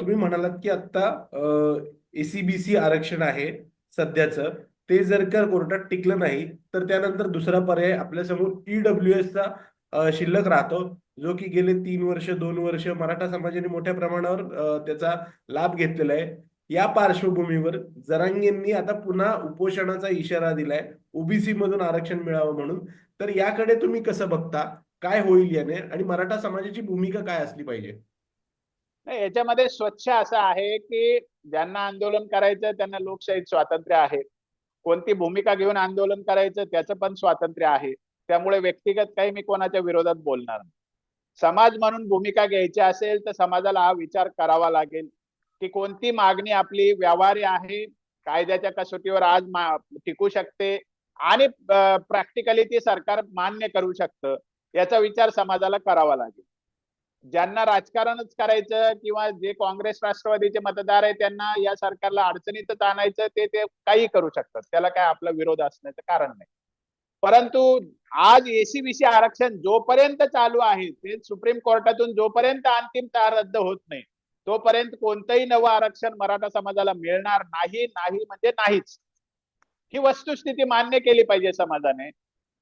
तुम्ही म्हणालात की आता एसीबीसी आरक्षण आहे सध्याचं, ते जर का कोर्टात टिकलं नाही तर त्यानंतर दुसरा पर्याय आपल्यासमोर ईडब्ल्यू चा शिल्लक राहतो, जो की गेले 3 वर्ष 2 वर्ष मराठा समाजाने मोठ्या प्रमाणावर त्याचा लाभ घेतलेला आहे. या पार्श्वभूमीवर जरांगेंनी आता पुन्हा उपोषणाचा इशारा दिलाय ओबीसी मधून आरक्षण मिळावं म्हणून. तर याकडे तुम्ही कसं बघता? काय होईल याने आणि मराठा समाजाची भूमिका काय असली पाहिजे? नाही, याच्यामध्ये स्वच्छ असं आहे की ज्यांना आंदोलन करायचं त्यांना लोकशाहीत स्वातंत्र्य आहे. कोणती भूमिका घेऊन आंदोलन करायचं त्याचं पण स्वातंत्र्य आहे. त्यामुळे व्यक्तिगत काही मी कोणाच्या विरोधात बोलणार नाही. समाज म्हणून भूमिका घ्यायची असेल तर समाजाला हा विचार करावा लागेल की कोणती मागणी आपली व्यवहार्य आहे, कायद्याच्या कसोटीवर आज टिकू शकते आणि प्रॅक्टिकली ती सरकार मान्य करू शकतं, याचा विचार समाजाला करावा लागेल. ज्यांना राजकारणच करायचं किंवा जे काँग्रेस राष्ट्रवादीचे मतदार आहे त्यांना या सरकारला अडचणीतच आणायचं, ते ते काही करू शकतात, त्याला काय आपला विरोध असण्याचं कारण नाही. परंतु आज एसीबीसी आरक्षण जोपर्यंत चालू आहे, ते सुप्रीम कोर्टातून जोपर्यंत अंतिमतः रद्द होत नाही तोपर्यंत कोणतंही नवं आरक्षण मराठा समाजाला मिळणार नाही. नाही म्हणजे नाहीच. ही वस्तुस्थिती मान्य केली पाहिजे समाजाने.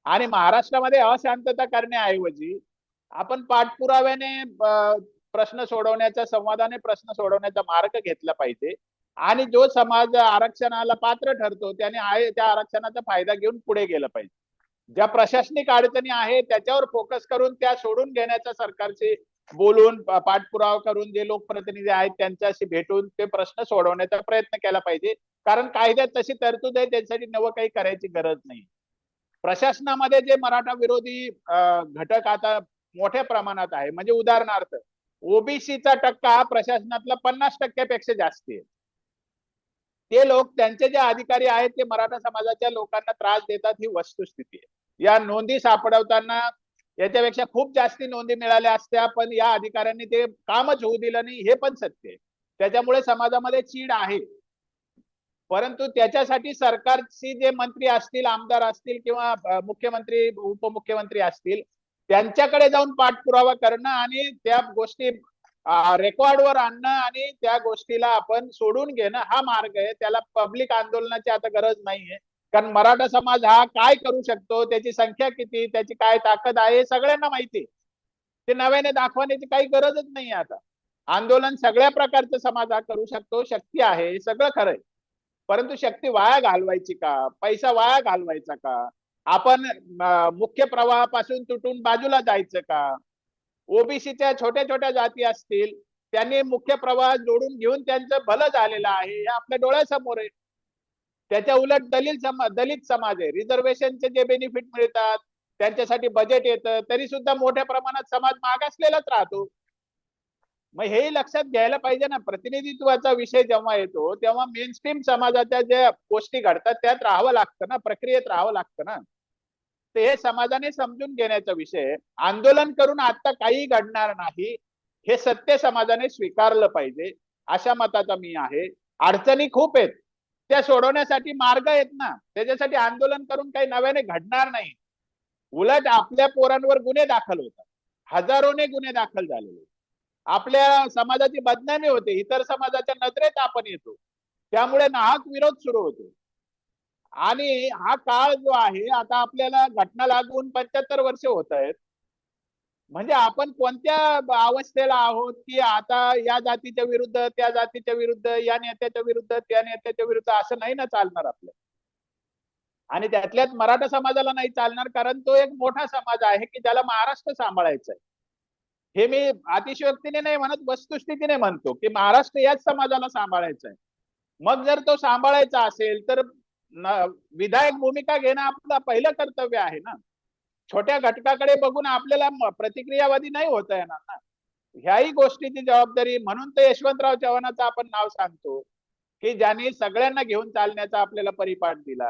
आणि महाराष्ट्रामध्ये अशांतता करण्याऐवजी आपण पाठपुराव्याने प्रश्न सोडवण्याचा, संवादाने प्रश्न सोडवण्याचा मार्ग घेतला पाहिजे. आणि जो समाज आरक्षणाला पात्र ठरतो त्याने आहे त्या आरक्षणाचा फायदा घेऊन पुढे गेलं पाहिजे. ज्या प्रशासनिक अडचणी आहेत त्याच्यावर फोकस करून त्या सोडून घेण्याचा सरकारशी बोलून पाठपुरावा करून जे लोकप्रतिनिधी आहेत त्यांच्याशी भेटून ते प्रश्न सोडवण्याचा प्रयत्न केला पाहिजे. कारण कायद्यात तशी तरतूद आहे, त्यासाठी नवं काही करायची गरज नाही. प्रशासनामध्ये जे मराठा विरोधी घटक आता मोठ्या प्रमाणात आहे, म्हणजे उदाहरणार्थ ओबीसीचा टक्का हा प्रशासनातला 50% जास्त आहे. ते लोक, त्यांचे जे अधिकारी आहेत ते मराठा समाजाच्या लोकांना त्रास देतात, ही वस्तुस्थिती आहे. या नोंदी सापडवताना याच्यापेक्षा खूप जास्ती नोंदी मिळाल्या असत्या, पण या अधिकाऱ्यांनी ते कामच होऊ दिलं नाही, हे पण सत्य आहे. त्याच्यामुळे समाजामध्ये चीड आहे. परंतु त्याच्यासाठी सरकारची जे मंत्री असतील, आमदार असतील किंवा मुख्यमंत्री उपमुख्यमंत्री असतील त्यांच्याकडे जाऊन पाठपुरावा करणं आणि त्या गोष्टी रेकॉर्डवर आणणं आणि त्या गोष्टीला आपण सोडून घेणं हा मार्ग आहे. त्याला पब्लिक आंदोलनाची आता गरज नाहीये. कारण मराठा समाज हा काय करू शकतो, त्याची संख्या किती, त्याची काय ताकद आहे हे सगळ्यांना माहिती आहे. ते नव्याने दाखवण्याची काही गरजच नाही आता. आंदोलन सगळ्या प्रकारचा समाज हा करू शकतो, शक्ती आहे, हे सगळं खरंय. परंतु शक्ती वाया घालवायची का, पैसा वाया घालवायचा का, आपण मुख्य प्रवाहापासून तुटून बाजूला जायचं का? ओबीसीच्या छोट्या छोट्या जाती असतील त्यांनी मुख्य प्रवाह जोडून घेऊन त्यांचं भलं झालेलं आहे, हे आपल्या डोळ्यासमोर आहे. त्याच्या उलट दलित समाज आहे, रिझर्वेशनचे जे बेनिफिट मिळतात त्यांच्यासाठी बजेट येतं तरी सुद्धा मोठ्या प्रमाणात समाज मागासलेलाच राहतो. मग हे लक्षात घ्यायला पाहिजे ना. प्रतिनिधित्वाचा विषय जेव्हा येतो तेव्हा मेनस्ट्रीम समाजाच्या ज्या गोष्टी घडतात त्यात राहावं लागतं ना, प्रक्रियेत राहावं लागतं ना. ते हे समाजाने समजून घेण्याचा विषय. आंदोलन करून आता काही घडणार नाही हे सत्य समाजाने स्वीकारलं पाहिजे, अशा मताचा मी आहे. अडचणी खूप आहेत, त्या सोडवण्यासाठी मार्ग आहेत ना. त्याच्यासाठी आंदोलन करून काही नव्याने घडणार नाही. उलट आपल्या पोरांवर गुन्हे दाखल होतात, हजारोने गुन्हे दाखल झालेले. आपल्या समाजाची बदनामी होते, इतर समाजाच्या नजरेत आपण येतो, त्यामुळे नाहक विरोध सुरू होतो. आणि हा काळ जो आहे आता आपल्याला घटना लागून 75 वर्ष होत आहेत. म्हणजे आपण कोणत्या अवस्थेला आहोत की आता या जातीच्या विरुद्ध, त्या जातीच्या विरुद्ध, या नेत्याच्या विरुद्ध, त्या नेत्याच्या विरुद्ध, असं नाही ना चालणार आपलं. आणि त्यातल्याच मराठा समाजाला नाही चालणार, कारण तो एक मोठा समाज आहे की ज्याला महाराष्ट्र सांभाळायचा आहे. हे मी अतिशयोक्तीने नाही म्हणत, वस्तुस्थितीने म्हणतो की महाराष्ट्र याच समाजाला सांभाळायचा आहे. मग जर तो सांभाळायचा असेल तर विधायक भूमिका घेणं आपलं पहिलं कर्तव्य आहे ना. छोट्या घटकाकडे बघून आपल्याला प्रतिक्रियावादी नाही होता येणार ना. ह्याही गोष्टीची जबाबदारी, म्हणून तर यशवंतराव चव्हाणांचं आपण नाव सांगतो की ज्यांनी सगळ्यांना घेऊन चालण्याचा आपल्याला परिपाठ दिला.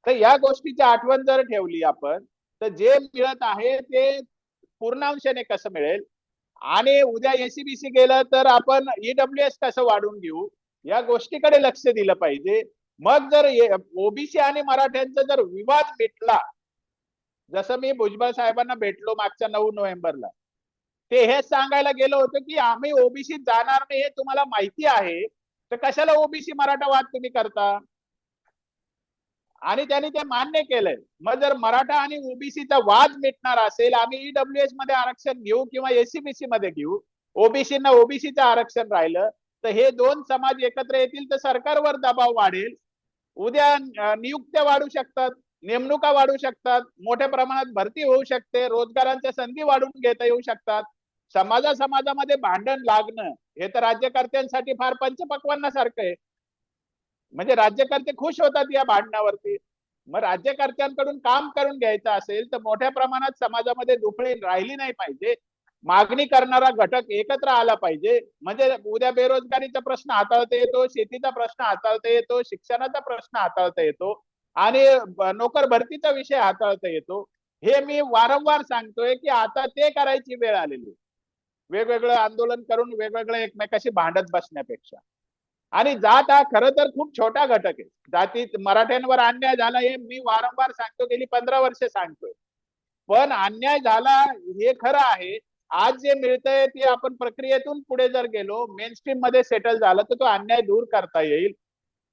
तर या गोष्टीची आठवण जर ठेवली आपण तर जे मिळत आहे ते पूर्णांशाने कसं मिळेल, आणि उद्या एसीबीसी गेलं तर आपण ईडब्ल्यूएस कसं वाढून घेऊ, या गोष्टीकडे लक्ष दिलं पाहिजे. मग जर ओबीसी आणि मराठ्यांचा जर विवाद मिटला, जसं मी भुजबळ साहेबांना भेटलो मागच्या 9 नोव्हेंबरला, ते हेच सांगायला गेलो होतो की आम्ही ओबीसी जाणार नाही हे तुम्हाला माहिती आहे, तर कशाला ओबीसी मराठा वाद तुम्ही करता? आणि त्यांनी ते मान्य केलंय. मग जर मराठा आणि ओबीसीचा वाद मिटणार असेल, आम्ही ईडब्ल्यूएस मध्ये आरक्षण घेऊ किंवा एससीबीसी मध्ये घेऊ, ओबीसीना ओबीसीचं आरक्षण राहिलं तर हे दोन समाज एकत्र येतील तर सरकारवर दबाव वाढेल. उद्या नियुक्त्या वाढू शकतात, नेमणुका वाढू शकतात, मोठ्या प्रमाणात भरती होऊ शकते, रोजगारांच्या संधी वाढून घेता येऊ शकतात. समाजामध्ये भांडण लागणं हे तर राज्यकर्त्यांसाठी फार पंचपक्वान्नासारखं आहे. म्हणजे राज्यकर्ते खुश होतात या भांडणावरती. मग राज्यकर्त्यांकडून काम करून घ्यायचं असेल तर मोठ्या प्रमाणात समाजामध्ये दुफळी राहिली नाही पाहिजे. मागणी करणारा घटक एकत्र आला पाहिजे. म्हणजे उद्या बेरोजगारीचा प्रश्न हाताळता येतो, शेतीचा प्रश्न हाताळता येतो, शिक्षणाचा प्रश्न हाताळता येतो आणि नोकर भरतीचा विषय हाताळता येतो. हे मी वारंवार सांगतोय की आता ते करायची वेळ आलेली. वेगवेगळं आंदोलन करून वेगवेगळं एकमेकाशी भांडत बसण्यापेक्षा. आणि जात हा खरं तर खूप छोटा घटक आहे. जातीत मराठ्यांवर अन्याय झाला हे मी वारंवार सांगतो, गेली 15 वर्ष सांगतोय. पण अन्याय झाला हे खरं आहे. आज जे मिळतंय ते आपण प्रक्रियेतून पुढे जर गेलो, मेन स्ट्रीम मध्ये सेटल झालं तर तो अन्याय दूर करता येईल.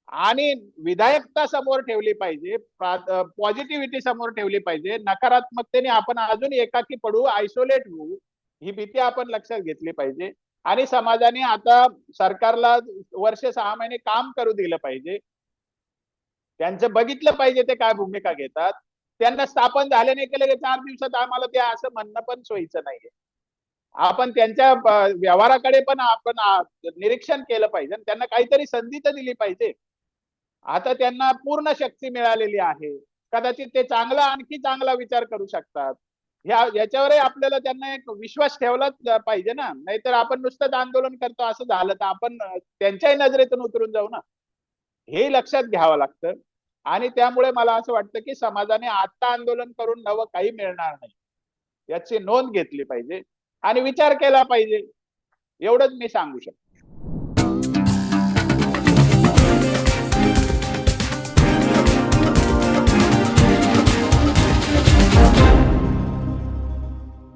आणि विधायकता समोर ठेवली पाहिजे, पॉझिटिव्हिटी समोर ठेवली पाहिजे. नकारात्मकतेने आपण अजून एकाकी पडू, आयसोलेट होऊ, ही भीती आपण लक्षात घेतली पाहिजे. आणि समाजाने आता सरकारला वर्ष 6 महिने काम करू दिलं पाहिजे. त्यांचं बघितलं पाहिजे ते काय भूमिका घेतात. त्यांना स्थापन झाले नाही केले 4 दिवसात आम्हाला ते असं म्हणणं पण सोयीचं नाहीये. आपण त्यांच्या व्यवहाराकडे पण आपण निरीक्षण केलं पाहिजे. त्यांना काहीतरी संधी तर दिली पाहिजे. आता त्यांना पूर्ण शक्ती मिळालेली आहे. कदाचित ते चांगला आणखी चांगला विचार करू शकतात. याच्यावरही आपल्याला त्यांना एक विश्वास ठेवलाच पाहिजे ना. नाहीतर आपण नुसतंच आंदोलन करतो असं झालं तर आपण त्यांच्याही नजरेतून उतरून जाऊ ना. हे लक्षात घ्यावं लागतं. आणि त्यामुळे मला असं वाटतं की समाजाने आता आंदोलन करून नवं काही मिळणार नाही, याची नोंद घेतली पाहिजे आणि विचार केला पाहिजे. एवढंच मी सांगू शकतो.